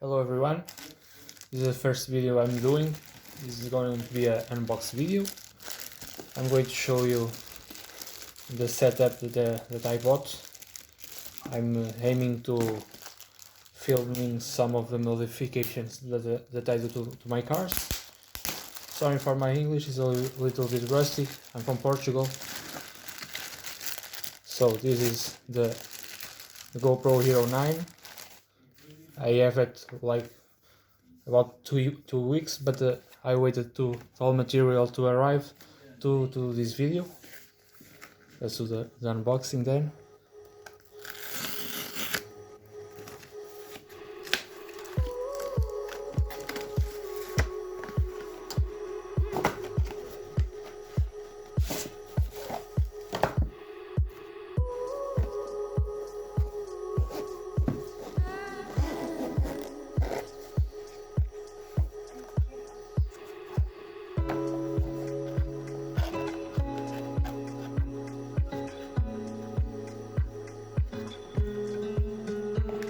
Hello everyone, this is the first video I'm doing. This is going to be an unbox video. I'm going to show you the setup that I bought. I'm aiming to filming some of the modifications that I do to my cars. Sorry for my English, it's a little bit rusty. I'm from Portugal. So this is the GoPro Hero9. I have it like about two weeks, but I waited to all material to arrive to this video. Let's do the unboxing then.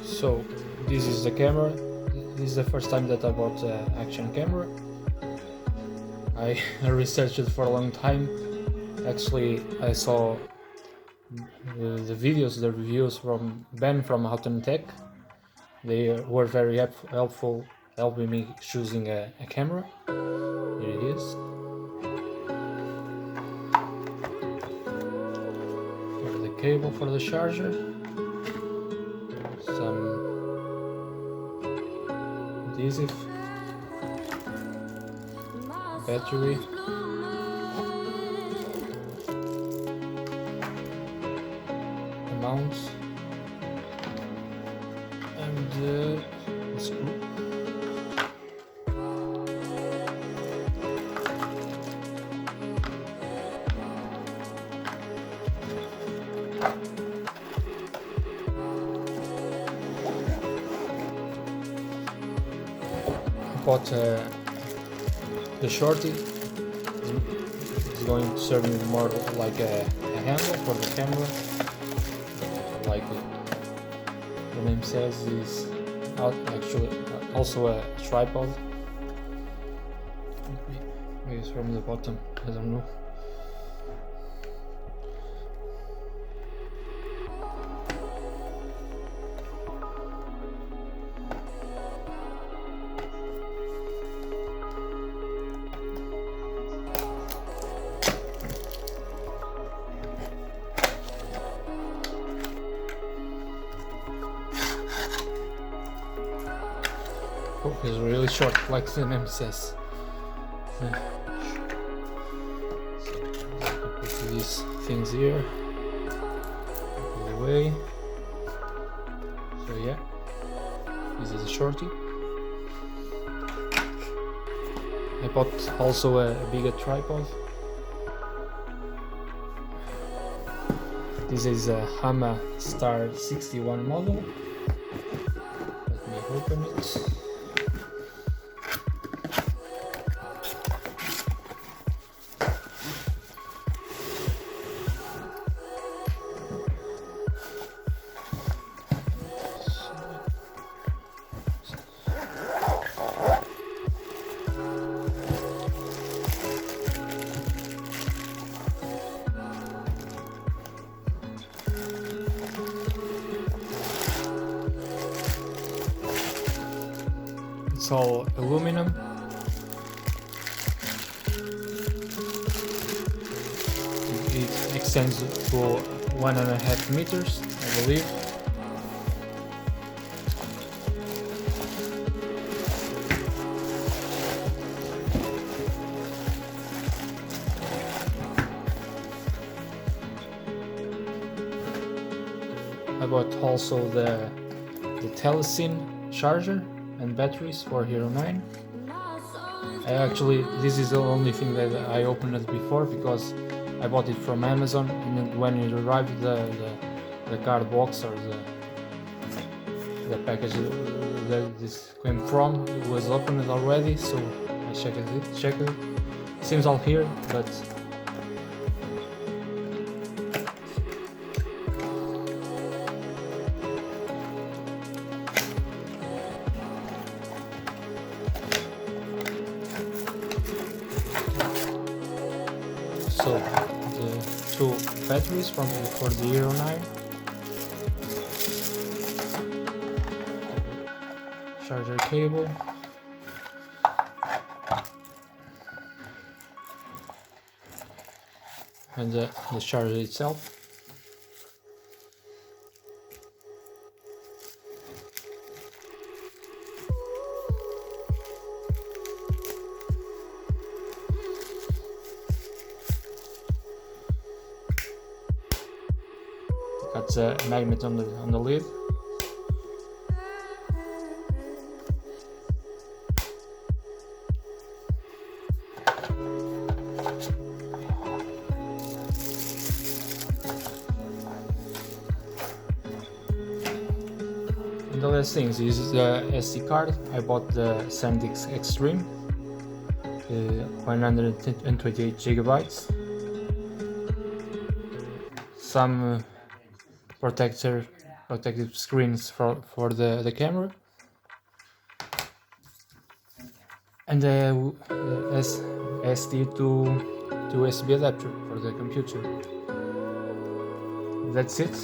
So this is the camera. This is the first time that I bought an action camera. I researched it for a long time. Actually, I saw the videos, the reviews from Ben from Houghton Tech. They were very helpful, helping me choosing a camera. Here it is. Here's the cable for the charger. Some adhesive, battery, the mounts, and the screw. Bought the Shorty. It's going to serve me more like a handle for the camera. Like the name says, is actually also a tripod. Maybe it's from the bottom, I don't know. Oh, it's really short, like the name says. Put these things here, all the way. So yeah, this is a Shorty. I bought also a bigger tripod. This is a Hama Star 61 model. Let me open it. It's all aluminum. It extends to 1.5 meters, I believe. I bought also the Telesin Charger and batteries for Hero9. This is the only thing that I opened it before, because I bought it from Amazon, and when it arrived, the card box or the package that this came from, it was opened already. So I checked it. Seems all here, but also the two batteries for the Hero9, charger cable, and the charger itself. Got the magnet on the lid. And the last thing is the SD card. I bought the SanDisk Extreme 128 gigabytes. Some protective screens for the camera, and the SD to USB adapter for the computer. That's it.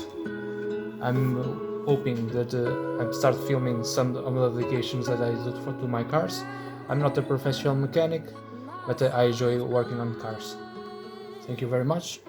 I'm hoping that I start filming some of the applications that I do to my cars. I'm not a professional mechanic, but I enjoy working on cars. Thank you very much.